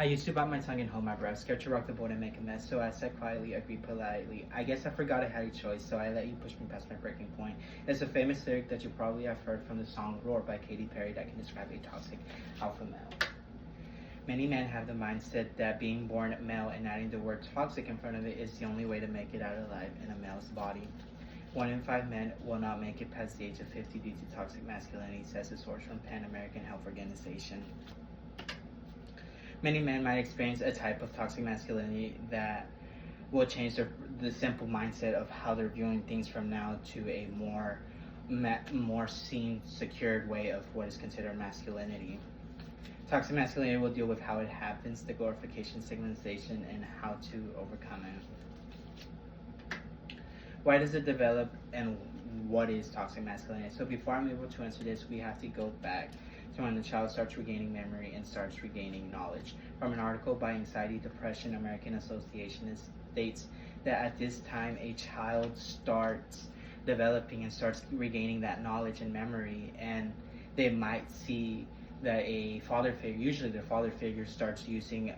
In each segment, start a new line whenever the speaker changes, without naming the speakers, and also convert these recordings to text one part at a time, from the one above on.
I used to bite my tongue and hold my breath, scared to rock the boat and make a mess, so I said quietly, agreed politely. I guess I forgot I had a choice, so I let you push me past my breaking point. It's a famous lyric that you probably have heard from the song Roar by Katy Perry that can describe a toxic alpha male. Many men have the mindset that being born male and adding the word toxic in front of it is the only way to make it out alive in a male's body. 1 in 5 men will not make it past the age of 50 due to toxic masculinity, says a source from Pan American Health Organization. Many men might experience a type of toxic masculinity that will change the simple mindset of how they're viewing things from now to a more seen, secured way of what is considered masculinity. Toxic masculinity will deal with how it happens, the glorification, stigmatization, and how to overcome it. Why does it develop, and what is toxic masculinity? So before I'm able to answer this, we have to go back to when the child starts regaining memory and starts regaining knowledge. From an article by Anxiety Depression American Association, it states that at this time a child starts developing and starts regaining that knowledge and memory, and they might see that a father figure, usually their father figure, starts using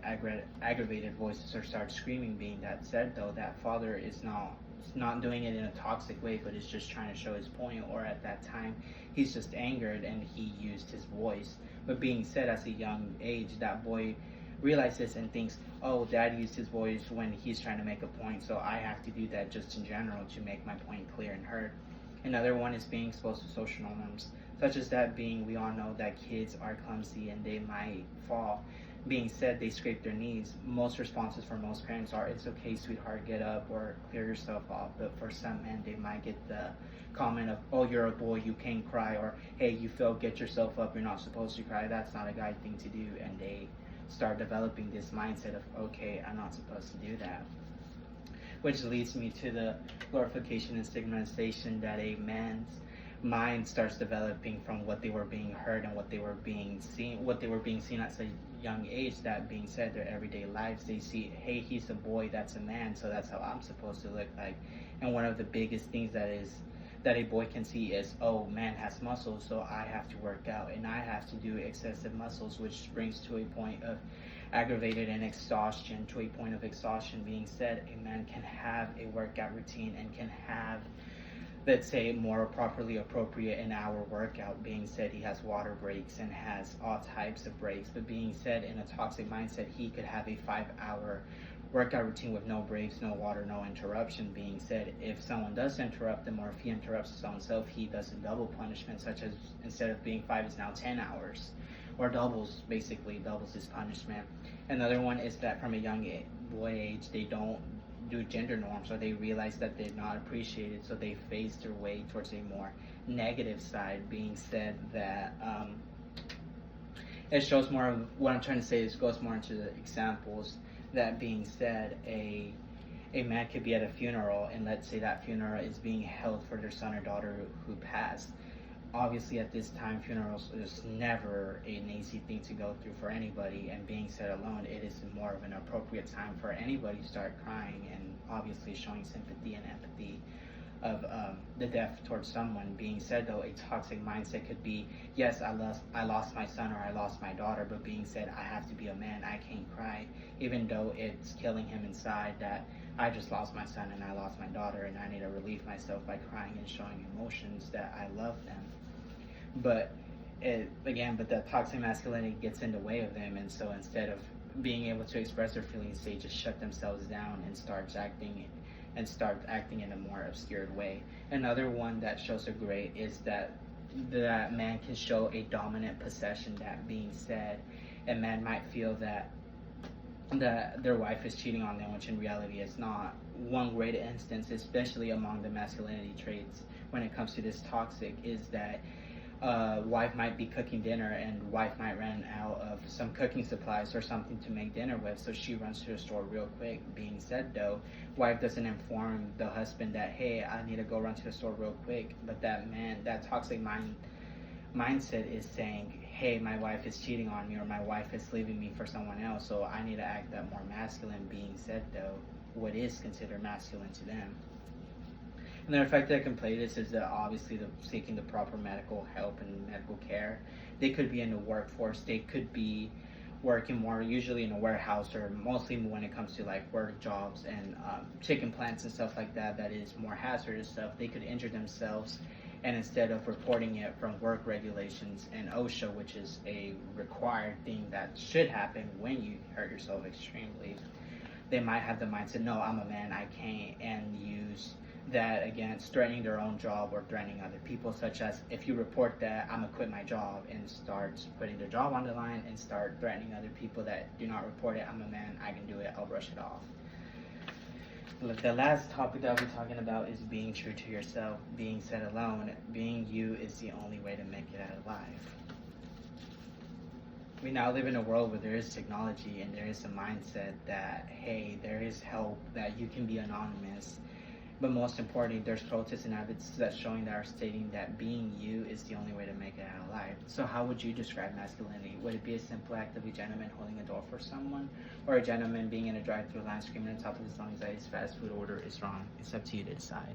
aggravated voices or starts screaming. Being that said, though, that father is not doing it in a toxic way, but is just trying to show his point, or at that time he's just angered and he used his voice. But being said, as a young age, that boy realizes and thinks, oh, dad used his voice when he's trying to make a point, so I have to do that just in general to make my point clear and heard. Another one is being exposed to social norms, such as that being, we all know that kids are clumsy and they might fall. Being said, they scrape their knees. Most responses for most parents are, it's okay, sweetheart, get up or clear yourself off. But for some men, they might get the comment of, oh, you're a boy, you can't cry, or hey, you fell, get yourself up, you're not supposed to cry. That's not a guy thing to do. And they start developing this mindset of, okay, I'm not supposed to do that. Which leads me to the glorification and stigmatization that a man's mind starts developing from what they were being heard and what they were being seen at a young age. That being said, their everyday lives, they see, hey, he's a boy, that's a man, so that's how I'm supposed to look like. And one of the biggest things that a boy can see is, oh, man has muscles, so I have to work out and I have to do excessive muscles, which brings to a point of aggravated and exhaustion. To a point of exhaustion, being said, a man can have a workout routine and can have, let's say, more properly appropriate an hour workout. Being said, he has water breaks and has all types of breaks. But being said, in a toxic mindset, he could have a 5-hour workout routine with no breaks, no water, no interruption. Being said, if someone does interrupt him, or if he interrupts his own self, he does a double punishment, such as instead of being 5, it's now 10 hours, or doubles his punishment. Another one is that from a young boy age, they don't do gender norms, or they realize that they're not appreciated, so they phase their way towards a more negative side. Being said, that it shows more of what I'm trying to say is goes more into the examples. That being said, a man could be at a funeral, and let's say that funeral is being held for their son or daughter who passed. Obviously, at this time, funerals is never an easy thing to go through for anybody, and being said alone, it is more of an appropriate time for anybody to start crying and obviously showing sympathy and empathy of the death towards someone. Being said, though, a toxic mindset could be, yes, I lost my son or I lost my daughter, but being said, I have to be a man, I can't cry, even though it's killing him inside that I just lost my son and I lost my daughter, and I need to relieve myself by crying and showing emotions that I love them. But that toxic masculinity gets in the way of them, and so instead of being able to express their feelings, they just shut themselves down and start acting in a more obscured way. Another one that shows a great is that man can show a dominant possession. That being said, a man might feel that their wife is cheating on them, which in reality is not. One great instance, especially among the masculinity traits when it comes to this toxic, is that wife might be cooking dinner and wife might run out of some cooking supplies or something to make dinner with, so she runs to the store real quick. Being said, though, wife doesn't inform the husband that, hey, I need to go run to the store real quick. But that man, that toxic mindset is saying, hey, my wife is cheating on me, or my wife is leaving me for someone else, so I need to act that more masculine. Being said, though, what is considered masculine to them. Another factor that can play this is that obviously seeking the proper medical help and medical care. They could be in the workforce, they could be working more usually in a warehouse, or mostly when it comes to like work jobs and chicken plants and stuff like that, that is more hazardous stuff, they could injure themselves. And instead of reporting it from work regulations and OSHA, which is a required thing that should happen when you hurt yourself extremely, they might have the mindset, no, I'm a man, I can't, and use that against threatening their own job or threatening other people, such as, if you report that, I'm gonna quit my job, and starts putting their job on the line and start threatening other people that do not report it. I'm a man, I can do it, I'll brush it off. The last topic that we're talking about is being true to yourself, being set alone. Being you is the only way to make it out of life. We now live in a world where there is technology and there is a mindset that, hey, there is help, that you can be anonymous. But most importantly, there's protests and evidence that's showing that are stating that being you is the only way to make it out of life. So how would you describe masculinity? Would it be a simple act of a gentleman holding a door for someone, or a gentleman being in a drive-through line screaming at the top of his lungs that his fast food order is wrong? It's up to you to decide.